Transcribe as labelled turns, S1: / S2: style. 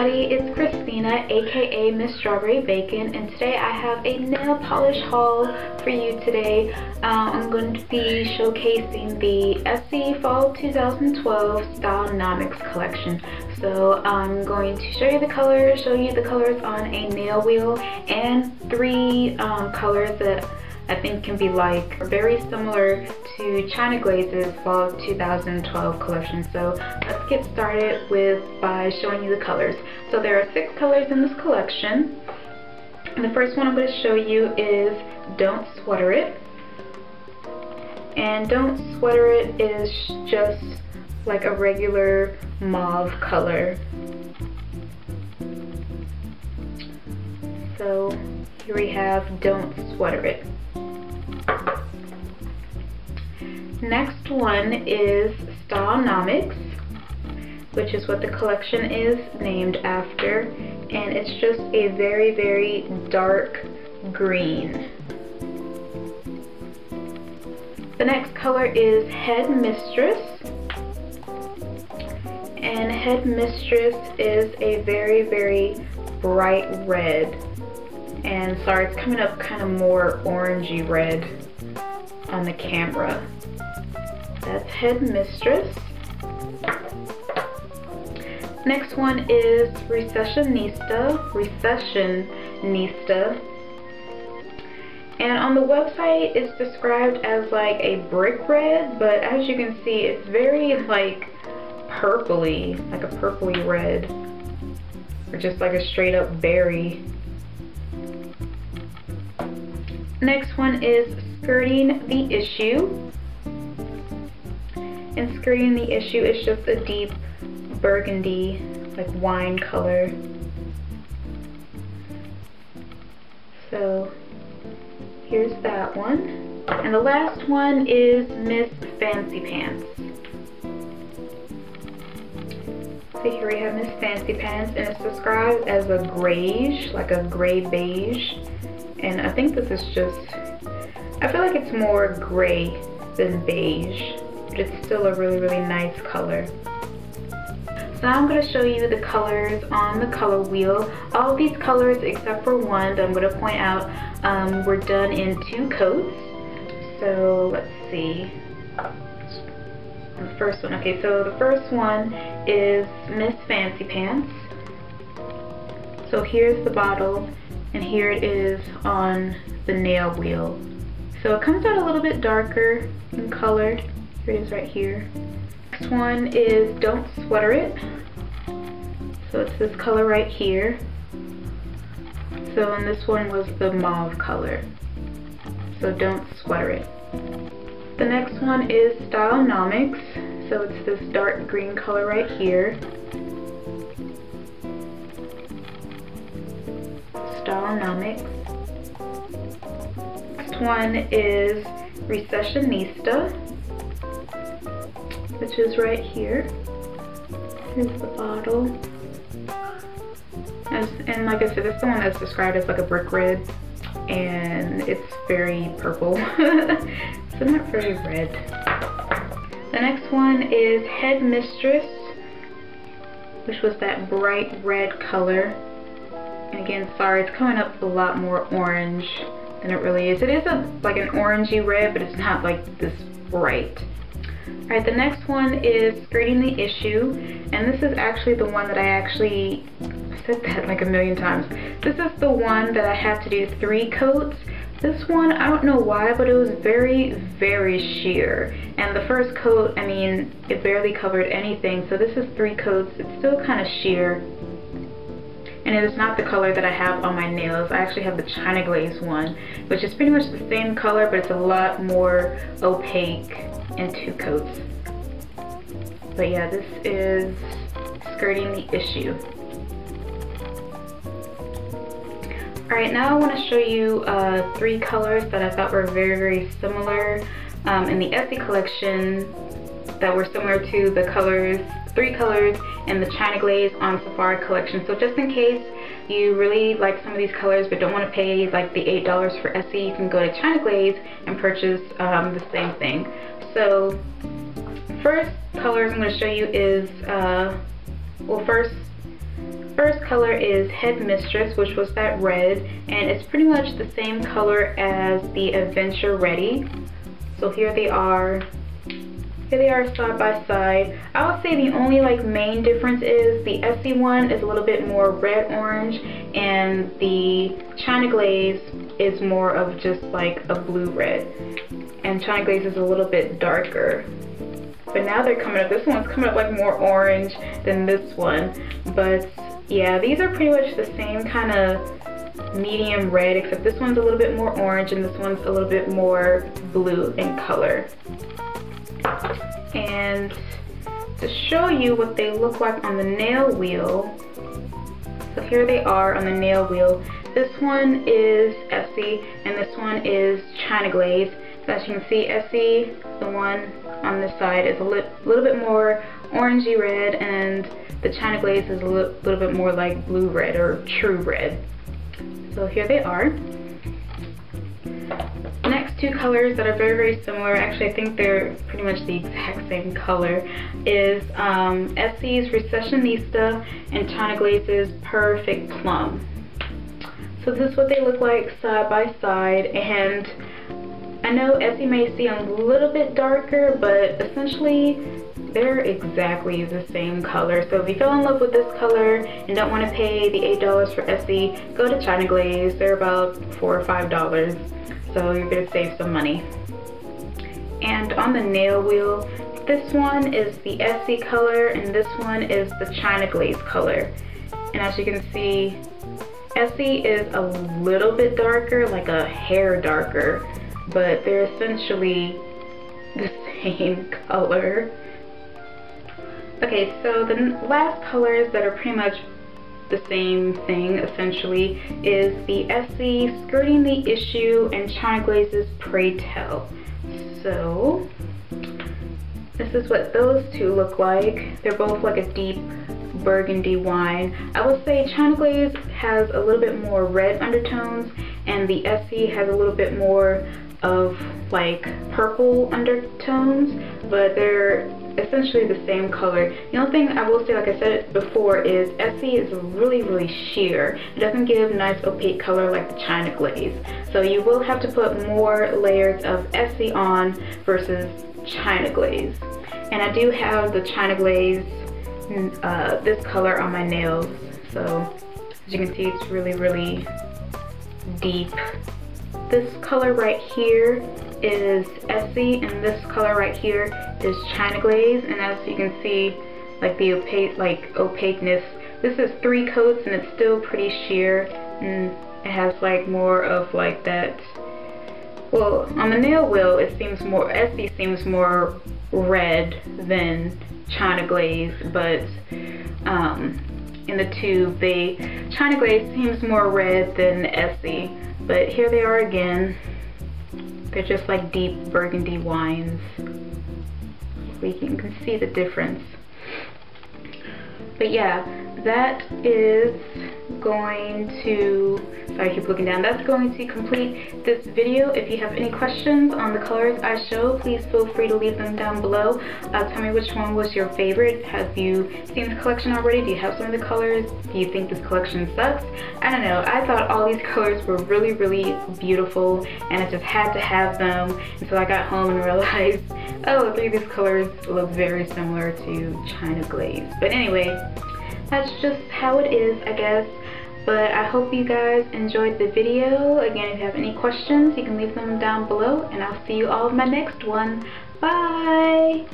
S1: everybody, it's Christina, aka Miss Strawberry Bacon, and today I have a nail polish haul for you today. I'm going to be showcasing the ESSIE Fall 2012 Stylenomics collection. So I'm going to show you the colors on a nail wheel, and three colors that I think can be like very similar to China Glaze's Fall 2012 collection. So let's get started by showing you the colors. So there are 6 colors in this collection. And the first one I'm going to show you is Don't Sweater It. And Don't Sweater It is just like a regular mauve color. So here we have Don't Sweater It. Next one is Stylenomics, which is what the collection is named after, and it's just a very, very dark green. The next color is Head Mistress, and Head Mistress is a very, very bright red. And sorry, it's coming up kind of more orangey red on the camera. That's Head Mistress. Next one is Recessionista. And on the website it's described as like a brick red, but as you can see it's very like purpley, like a purpley red, or just like a straight up berry. Next one is Skirting the Issue. And Skirting the Issue is just a deep burgundy, like wine color. So here's that one. And the last one is Miss Fancy Pants. So here we have Miss Fancy Pants, and it's described as a grayish, like a gray beige. And I think this is just, I feel like it's more gray than beige, but it's still a really, really nice color. So now I'm going to show you the colors on the color wheel. All of these colors except for one that I'm going to point out were done in 2 coats. So let's see. The first one. Okay, so the first one is Miss Fancy Pants. So here's the bottle, and here it is on the nail wheel. So it comes out a little bit darker in color. Here it is right here. Next one is Don't Sweater It. So it's this color right here. So and this one was the mauve color. So Don't Sweater It. The next one is Stylenomics. So it's this dark green color right here. Stylenomics. Next one is Recessionista, which is right here. Here's the bottle. And like I said, this is the one that's described as like a brick red, and it's very purple. So not very red. The next one is Head Mistress, which was that bright red color. And again, sorry, it's coming up a lot more orange than it really is. It is like an orangey red, but it's not like this bright. Alright, the next one is Skirting the Issue, and this is actually the one that I said that like a million times. This is the one that I had to do 3 coats. This one, I don't know why, but it was very, very sheer. And the first coat, I mean, it barely covered anything. So this is 3 coats. It's still kind of sheer. And it is not the color that I have on my nails. I actually have the China Glaze one, which is pretty much the same color, but it's a lot more opaque in 2 coats. But yeah, this is Skirting the Issue. Alright, now I want to show you 3 colors that I thought were very, very similar in the ESSIE collection, that were similar to the colors, 3 colors in the China Glaze on Safari collection. So just in case you really like some of these colors but don't want to pay like the $8 for ESSIE, you can go to China Glaze and purchase the same thing. So first colors I'm going to show you is, well, first first color is Head Mistress, which was that red, and it's pretty much the same color as the Adventure Ready. So here they are side by side. I would say the only like main difference is the Essie one is a little bit more red orange, and the China Glaze is more of just like a blue red, and China Glaze is a little bit darker. But now they're coming up, this one's coming up like more orange than this one. But yeah, these are pretty much the same kind of medium red, except this one's a little bit more orange and this one's a little bit more blue in color. And to show you what they look like on the nail wheel, so here they are on the nail wheel. This one is Essie and this one is China Glaze. So as you can see, Essie, the one on this side, is a little bit more orangey red, and the China Glaze is a little bit more like blue red or true red. So here they are. The next two colors that are very, very similar, actually I think they're pretty much the exact same color, is Essie's Recessionista and China Glaze's Perfect Plum. So this is what they look like side by side, and I know Essie may seem a little bit darker, but essentially they're exactly the same color. So if you fell in love with this color and don't want to pay the $8 for Essie, go to China Glaze. They're about $4 or $5, so you're going to save some money. And on the nail wheel, this one is the Essie color and this one is the China Glaze color. And as you can see, Essie is a little bit darker, like a hair darker, but they're essentially the same color. Okay, so the last colors that are pretty much the same thing essentially is the Essie Skirting the Issue and China Glaze's Pray Tell. So this is what those two look like. They're both like a deep burgundy wine. I would say China Glaze has a little bit more red undertones and the Essie has a little bit more of like purple undertones, but they're essentially the same color. The only thing I will say, like I said before, is Essie is really sheer. It doesn't give nice opaque color like the China Glaze. So you will have to put more layers of Essie on versus China Glaze. And I do have the China Glaze this color on my nails. So as you can see, it's really deep. This color right here is Essie and this color right here is China Glaze, and as you can see, like the opaqueness, this is 3 coats and it's still pretty sheer, and it has like more of like that, well, on the nail wheel it seems more, Essie seems more red than China Glaze, but in the tube, China Glaze seems more red than Essie. But here they are again. They're just like deep burgundy wines. You can see the difference. But yeah, that is going to, sorry I keep looking down, that's going to complete this video. If you have any questions on the colors I show, please feel free to leave them down below. Tell me which one was your favorite. Have you seen this collection already? Do you have some of the colors? Do you think this collection sucks? I don't know. I thought all these colors were really beautiful, and I just had to have them until I got home and realized, oh, 3 of these colors look very similar to China Glaze. But anyway, that's just how it is, I guess. But I hope you guys enjoyed the video. Again, if you have any questions, you can leave them down below, and I'll see you all in my next one. Bye!